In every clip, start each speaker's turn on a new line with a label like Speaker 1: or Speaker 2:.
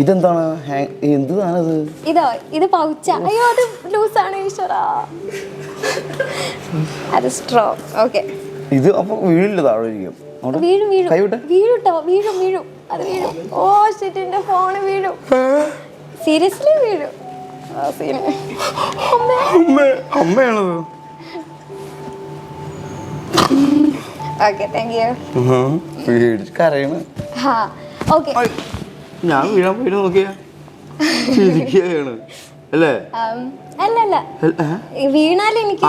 Speaker 1: ഇതെന്താണ് എന്താണ്
Speaker 2: ഇത് പൗച്ച. അയ്യോ അത് ലൂസാണ് ഈശ്വരാ. അത് സ്ട്രോ. ഓക്കെ
Speaker 1: ഇത് അപ്പൊ വീഴില്ല, താഴെ
Speaker 2: വീഴും അത് വീഴും. ഓ ഷിറ്റ്, എന്റെ ഫോണ് വീഴും. സീരിയസ്ലി വീഴും.
Speaker 1: അമ്മയാണത്.
Speaker 2: Okay thank you.
Speaker 1: കരയണ്. ഞാൻ വീഴാൻ പോയിട്ട് നോക്കിയാ ചിരിക്കുകയാണ് അല്ലേ?
Speaker 2: അല്ലല്ല, വീണാലും എനിക്ക്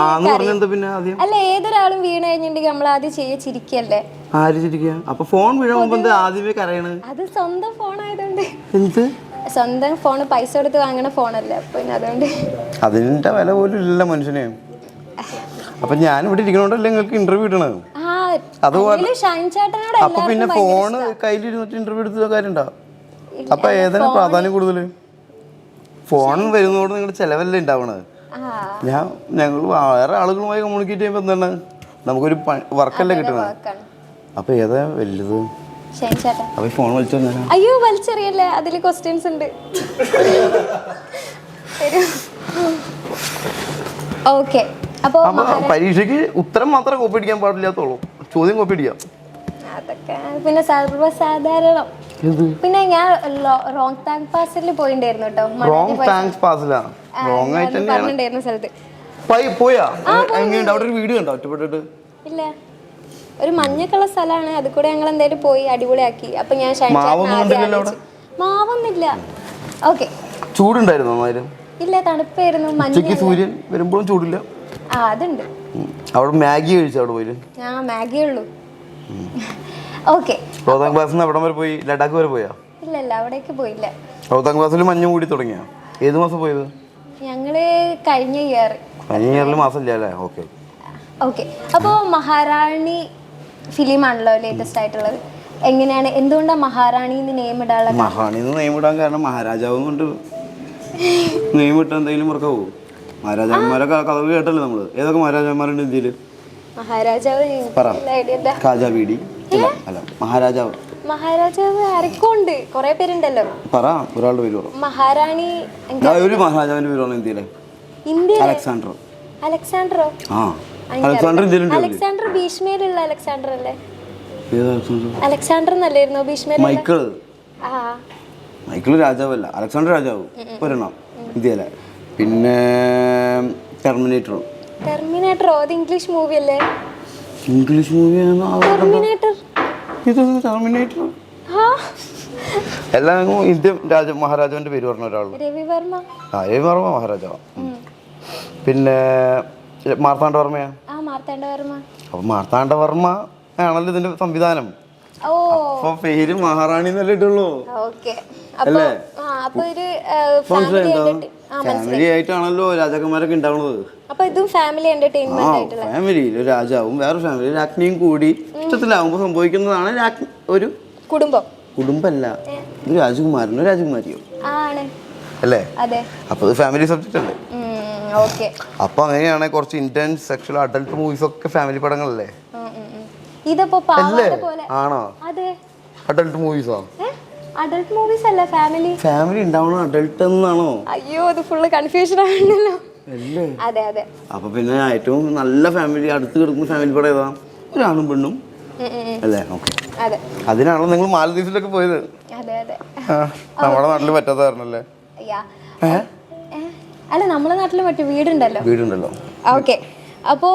Speaker 1: അല്ല,
Speaker 2: ഏതൊരാളും വീണ് കഴിഞ്ഞിട്ടുണ്ടെങ്കിൽ നമ്മൾ ആദ്യം ചിരിക്കല്ലേ.
Speaker 1: ആര് ചിരിക്കുക? അപ്പൊ ഫോൺ വീഴുമ്പോ ആദ്യമേ കരയണ്.
Speaker 2: അത് സ്വന്തം ഫോൺ ആയതുകൊണ്ട്.
Speaker 1: എന്ത്
Speaker 2: സ്വന്തം ഫോൺ പൈസ കൊടുത്ത് വാങ്ങണ ഫോണല്ലേ, അപ്പൊ അതുകൊണ്ട്
Speaker 1: അതിന്റെ വില പോലും ഇല്ല മനുഷ്യനെ. അപ്പൊ ഞാൻ ഇവിടെ ഇരിക്കണോണ്ടല്ലേ നിങ്ങൾക്ക് ഇന്റർവ്യൂ കിട്ടണത്. അതുപോലെ അപ്പൊ പിന്നെ ഫോണ് കയ്യിലിരുന്നിട്ട് ഇന്റർവ്യൂ എടുത്ത കാര്യണ്ടോ? അപ്പൊ ഏതാണ് പ്രാധാന്യം കൂടുതൽ? ഫോൺ വരുന്നതോട് നിങ്ങളുടെ ചെലവല്ലേ ഉണ്ടാവണത്. ഞങ്ങൾ വേറെ ആളുകളുമായി കമ്മ്യൂണിക്കേറ്റ് ചെയ്യുമ്പോ എന്താണ് നമുക്കൊരു വർക്കല്ലേ കിട്ടണത്. അപ്പൊ ഏതാ വലുത്? അപ്പൊ ഫോൺ വലിച്ചോ?
Speaker 2: അയ്യോ വലിച്ചെറിയല്ലേ, അതില് ക്വസ്റ്റ്യൻസ് ഉണ്ട്. ഓക്കെ, അപ്പൊ
Speaker 1: പരീക്ഷയ്ക്ക് ഉത്തരം മാത്രം കോപ്പി അടിക്കാൻ പാടില്ലാത്തോളൂ, ചോദ്യം കോപ്പി അടിക്കാം.
Speaker 2: അതൊക്കെ പിന്നെ സർവ്വസാധാരണം. പിന്നെ ഞാൻ റോങ് താങ്ക് പാസിൽ പോയിണ്ടായിരുന്നു കേട്ടോ. പറഞ്ഞിട്ടുണ്ടായിരുന്ന സ്ഥലത്ത് ഇല്ല, ഒരു മഞ്ഞ കളർ സ്ഥലമാണ്. അത് കൂടെ ഞങ്ങൾ എന്തായാലും പോയി അടിപൊളിയാക്കി. അപ്പൊ ഞാൻ മാവൊന്നുമില്ല. ഓക്കെ,
Speaker 1: ചൂടുണ്ടായിരുന്നു?
Speaker 2: ഇല്ല, തണുപ്പായിരുന്നു.
Speaker 1: സൂര്യൻ വരുമ്പോഴും ചൂടില്ല.
Speaker 2: അതുണ്ട്.
Speaker 1: അവിടെ മാഗി കഴിച്ചു അവിടെ പോയി.
Speaker 2: മാഗി ഉള്ളൂ. ഓക്കെ,
Speaker 1: റോഹ്താങ് പാസിൽ എവിടം വരെ പോയി? ലഡാക്ക് വരെ പോയാ?
Speaker 2: ഇല്ല, അവിടേക്ക് പോയില്ല.
Speaker 1: റോഹ്താങ് പാസിൽ മഞ്ഞ് കൂടി തുടങ്ങിയ ഏത് മാസം പോയത്?
Speaker 2: ഞങ്ങള് കഴിഞ്ഞ ഇയറിൽ
Speaker 1: മാസം ഇല്ല. Okay
Speaker 2: okay. അപ്പോ മഹാറാണി ഫിലിം ആണല്ലോ ലേറ്റസ്റ്റ് ആയിട്ടുള്ളത്. എങ്ങനെയാണ്, എന്തുകൊണ്ടാണ് മഹാറാണി നെയിം ഇടാനുള്ള?
Speaker 1: മഹാറാണി നെയിം ഇടാൻ കാരണം മഹാരാജാവും കൊണ്ട് നെയിം ഇട്ടാ എന്തെങ്കിലും മറക്കാവോ? മഹാരാജാക്കന്മാരൊക്കെ കഥ കേട്ടല്ലേ നമ്മള്. ഏതൊക്കെ മഹാരാജാക്കന്മാരുണ്ട് ഇന്ത്യയില്?
Speaker 2: മഹാരാജാവ് ആരൊക്കെയുണ്ട്? കൊറേ പേരുണ്ടല്ലോ.
Speaker 1: പറ, ഒരാളുടെ പേര് പറ.
Speaker 2: മഹാറാണി.
Speaker 1: ഒരു മഹാരാജാവിന്റെ പേരാണ് ഇന്ത്യയിലെ. അലക്സാണ്ടറോ?
Speaker 2: അലക്സാണ്ടർ ഭീഷ്മയിലുള്ള അലക്സാണ്ടർ അല്ലേ? അലക്സാണ്ടർ എന്നല്ലായിരുന്നു ഭീഷ്മയിൽ?
Speaker 1: മൈക്കിൾ രാജാവല്ല, അലക്സാണ്ടർ രാജാവ് ഒരെണ്ണം ഇന്ത്യയിലെ. പിന്നെ ടെർമിനേറ്ററോ?
Speaker 2: അത് ഇംഗ്ലീഷ് മൂവി അല്ലേ?
Speaker 1: ഇംഗ്ലീഷ് മൂവിയാണ്
Speaker 2: ടെർമിനേറ്റർ.
Speaker 1: എല്ലാം ഇന്ത്യൻ മഹാരാജാവിന്റെ പേര് പറഞ്ഞ ഒരാൾ.
Speaker 2: രവിവർമ്മ
Speaker 1: മഹാരാജാവ്. പിന്നെ മാർത്താണ്ഡവർമ്മയാ? അപ്പൊ മാർത്താണ്ഡവർമ്മ ആണല്ലോ ഇതിന്റെ സംവിധാനം. അപ്പൊ പേര് മഹാറാണി എന്നല്ലേ ഇട്ടുള്ളൂ അല്ലേ? ഫാമിലി ആയിട്ടാണല്ലോ രാജാക്കന്മാരൊക്കെ ഉണ്ടാവുന്നത്. ഫാമിലി രാജാവും വേറെ ഫാമിലി രാജ്ഞിയും കൂടി ഇഷ്ടത്തിലാവുമ്പോ സംഭവിക്കുന്നതാണ് ഒരു കുടുംബമല്ല, ഒരു രാജകുമാരനോ രാജകുമാരിയോ അല്ലേ? അപ്പൊ ഇത് ഫാമിലി സബ്ജക്റ്റ് അല്ലേ? അപ്പൊ അങ്ങനെയാണെങ്കിൽ കുറച്ച് ഇന്റൻസ് സെക്ഷൽ അഡൽട്ട് മൂവീസ് ഒക്കെ ഫാമിലി പടങ്ങളല്ലേ? ആണോ? അഡൽട്ട് മൂവീസോ?
Speaker 2: അഡൽട്ട് മൂവീസ് അല്ല,
Speaker 1: ഫാമിലി ഉണ്ടാവണം അഡൽട്ട് എന്നാണോ?
Speaker 2: അയ്യോ, അത് ഫുള്ള് കൺഫ്യൂഷൻ ആണല്ലോ. അതെ.
Speaker 1: അപ്പൊ പിന്നെ ഏറ്റവും നല്ല ഫാമിലി അടുത്ത് കിടക്കുന്ന ഫാമിലി പടം ഏതാ? ഒരാണും പെണ്ണും അല്ലേ? ഓക്കെ, അതിനാണല്ലോ നിങ്ങൾ മാലദ്വീപ്സിലൊക്കെ പോയത്. നമ്മുടെ നാട്ടില് പറ്റാത്തതായിരുന്നല്ലേ?
Speaker 2: അല്ല, നമ്മുടെ നാട്ടില് മറ്റേ വീടുണ്ടല്ലോ.
Speaker 1: വീടുണ്ടല്ലോ.
Speaker 2: ഓക്കെ, അപ്പോ